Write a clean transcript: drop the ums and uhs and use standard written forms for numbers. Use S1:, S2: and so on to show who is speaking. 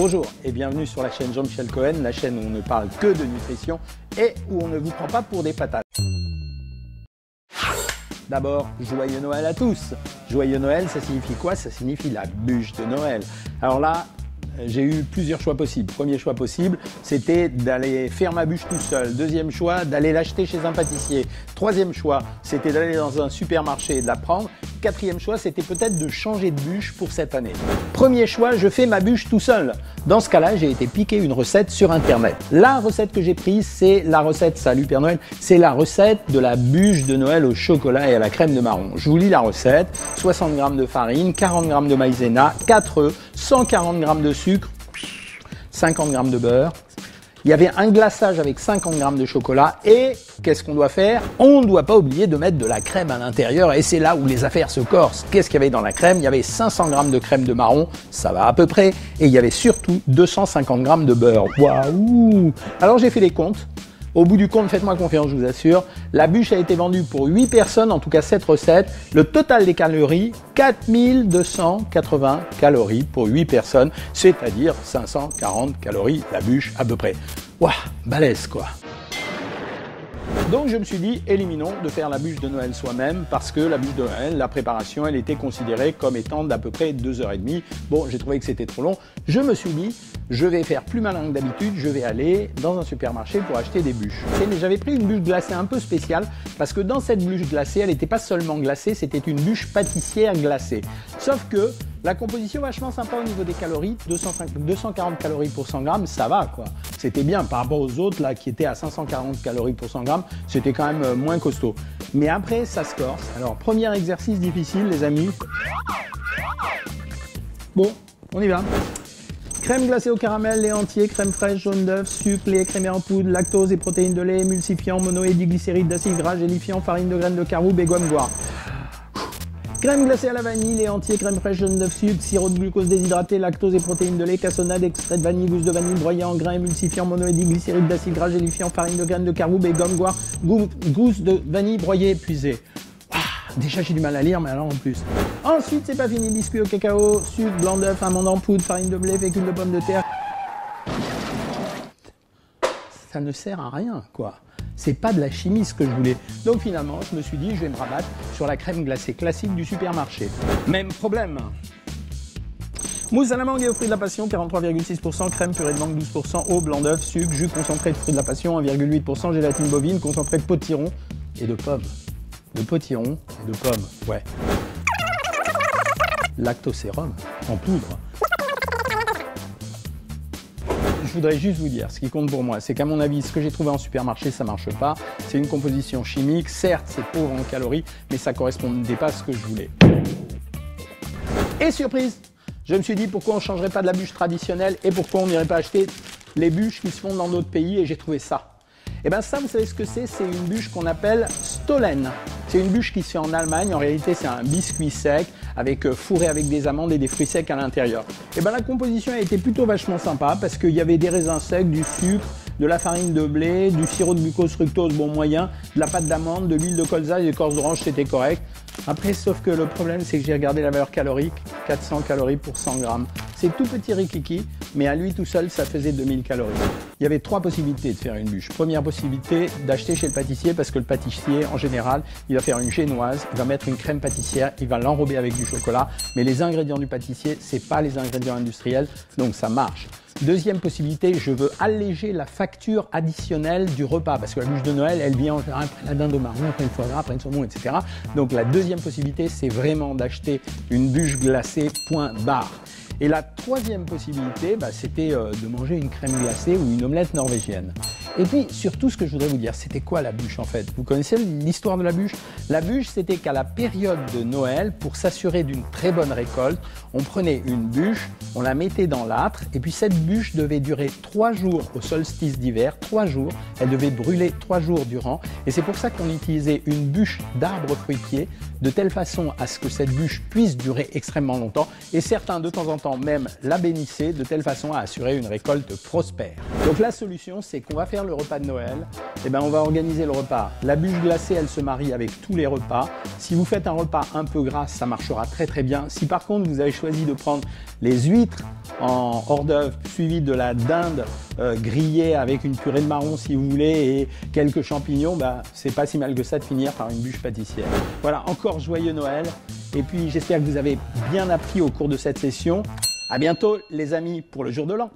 S1: Bonjour et bienvenue sur la chaîne Jean-Michel Cohen, la chaîne où on ne parle que de nutrition et où on ne vous prend pas pour des patates. D'abord, joyeux Noël à tous. Joyeux Noël, ça signifie quoi? Ça signifie la bûche de Noël. Alors là, j'ai eu plusieurs choix possibles. Premier choix possible, c'était d'aller faire ma bûche tout seul. Deuxième choix, d'aller l'acheter chez un pâtissier. Troisième choix, c'était d'aller dans un supermarché et de la prendre. Quatrième choix, c'était peut-être de changer de bûche pour cette année. Premier choix, je fais ma bûche tout seul. Dans ce cas-là, j'ai été piquer une recette sur Internet. La recette que j'ai prise, c'est la recette, salut Père Noël, c'est la recette de la bûche de Noël au chocolat et à la crème de marron. Je vous lis la recette. 60 g de farine, 40 g de maïzena, 4 œufs, 140 g de sucre, 50 g de beurre. Il y avait un glaçage avec 50 g de chocolat et qu'est-ce qu'on doit faire? On ne doit pas oublier de mettre de la crème à l'intérieur et c'est là où les affaires se corsent. Qu'est-ce qu'il y avait dans la crème? Il y avait 500 g de crème de marron, ça va à peu près, et il y avait surtout 250 g de beurre. Waouh! Alors j'ai fait les comptes. Au bout du compte, faites-moi confiance, je vous assure, la bûche a été vendue pour 8 personnes, en tout cas cette recette. Le total des calories, 4280 calories pour 8 personnes, c'est-à-dire 540 calories la bûche à peu près. Waouh, balèze quoi! Donc je me suis dit, éliminons de faire la bûche de Noël soi-même parce que la bûche de Noël, la préparation, elle était considérée comme étant d'à peu près 2h30. Bon, j'ai trouvé que c'était trop long. Je me suis dit, je vais faire plus malin que d'habitude, je vais aller dans un supermarché pour acheter des bûches. Mais j'avais pris une bûche glacée un peu spéciale parce que dans cette bûche glacée, elle n'était pas seulement glacée, c'était une bûche pâtissière glacée. Sauf que la composition vachement sympa au niveau des calories, 240 calories pour 100 grammes, ça va quoi. C'était bien par rapport aux autres là qui étaient à 540 calories pour 100 grammes, c'était quand même moins costaud. Mais après ça se corse. Alors premier exercice difficile les amis. Bon, on y va. Crème glacée au caramel, lait entier, crème fraîche, jaune d'œuf, sucre, lait écrémé en poudre, lactose et protéines de lait, émulsifiant, mono et diglycéride, d'acide gras, gélifiant, farine de graines de caroube et gomme goire. Crème glacée à la vanille, lait entier, crème fraîche, jaune d'œuf, sucre, sirop de glucose déshydraté, lactose et protéines de lait, cassonade, extrait de vanille, gousse de vanille broyée en grains, émulsifiant, mono et diglycéride, d'acide gras, gélifiant, farine de graines de caroube et gomme goire, gousse de vanille broyée épuisée. Déjà j'ai du mal à lire, mais alors en plus. Ensuite, c'est pas fini, biscuit au cacao, sucre, blanc d'œuf, amande en poudre, farine de blé, fécule de pomme de terre. Ça ne sert à rien, quoi. C'est pas de la chimie ce que je voulais. Donc finalement, je me suis dit, je vais me rabattre sur la crème glacée classique du supermarché. Même problème. Mousse à la mangue et aux fruits de la passion, 43,6%, crème purée de mangue, 12%, eau, blanc d'œuf, sucre, jus concentré de fruits de la passion, 1,8%, gélatine bovine, concentré de potiron et de pommes. De potiron et de pommes, ouais. Lactosérum en poudre. Je voudrais juste vous dire, ce qui compte pour moi, c'est qu'à mon avis, ce que j'ai trouvé en supermarché, ça marche pas. C'est une composition chimique, certes, c'est pauvre en calories, mais ça correspondait pas à ce que je voulais. Et surprise, je me suis dit pourquoi on ne changerait pas de la bûche traditionnelle et pourquoi on n'irait pas acheter les bûches qui se font dans d'autres pays, et j'ai trouvé ça. Et bien ça, vous savez ce que c'est? C'est une bûche qu'on appelle Stollen. C'est une bûche qui se fait en Allemagne. En réalité, c'est un biscuit sec avec fourré avec des amandes et des fruits secs à l'intérieur. Et bien la composition a été plutôt vachement sympa parce qu'il y avait des raisins secs, du sucre, de la farine de blé, du sirop de glucose fructose bon moyen, de la pâte d'amande, de l'huile de colza et de l'écorce d'orange, c'était correct. Après, sauf que le problème, c'est que j'ai regardé la valeur calorique, 400 calories pour 100 grammes. C'est tout petit rikiki, mais à lui tout seul, ça faisait 2000 calories. Il y avait 3 possibilités de faire une bûche. Première possibilité, d'acheter chez le pâtissier, parce que le pâtissier, en général, il va faire une génoise, il va mettre une crème pâtissière, il va l'enrober avec du chocolat, mais les ingrédients du pâtissier, c'est pas les ingrédients industriels, donc ça marche. Deuxième possibilité, je veux alléger la facture additionnelle du repas, parce que la bûche de Noël, elle vient en général après la dinde au marron, après une foie gras, après une saumon, etc. Donc la deuxième possibilité, c'est vraiment d'acheter une bûche glacée, point barre. Et la troisième possibilité, c'était de manger une crème glacée ou une omelette norvégienne. Et puis, surtout, ce que je voudrais vous dire, c'était quoi la bûche en fait? Vous connaissez l'histoire de la bûche? La bûche, c'était qu'à la période de Noël, pour s'assurer d'une très bonne récolte, on prenait une bûche, on la mettait dans l'âtre, et puis cette bûche devait durer 3 jours au solstice d'hiver, 3 jours, elle devait brûler 3 jours durant, et c'est pour ça qu'on utilisait une bûche d'arbre fruitier, de telle façon à ce que cette bûche puisse durer extrêmement longtemps, et certains, de temps en temps, même la bénissaient, de telle façon à assurer une récolte prospère. Donc la solution, c'est qu'on va faire le repas de Noël, eh ben, on va organiser le repas. La bûche glacée, elle se marie avec tous les repas. Si vous faites un repas un peu gras, ça marchera très très bien. Si par contre vous avez choisi de prendre les huîtres en hors d'œuvre, suivi de la dinde grillée avec une purée de marron si vous voulez et quelques champignons, bah, c'est pas si mal que ça de finir par une bûche pâtissière. Voilà, encore joyeux Noël. Et puis j'espère que vous avez bien appris au cours de cette session. À bientôt les amis pour le jour de l'an.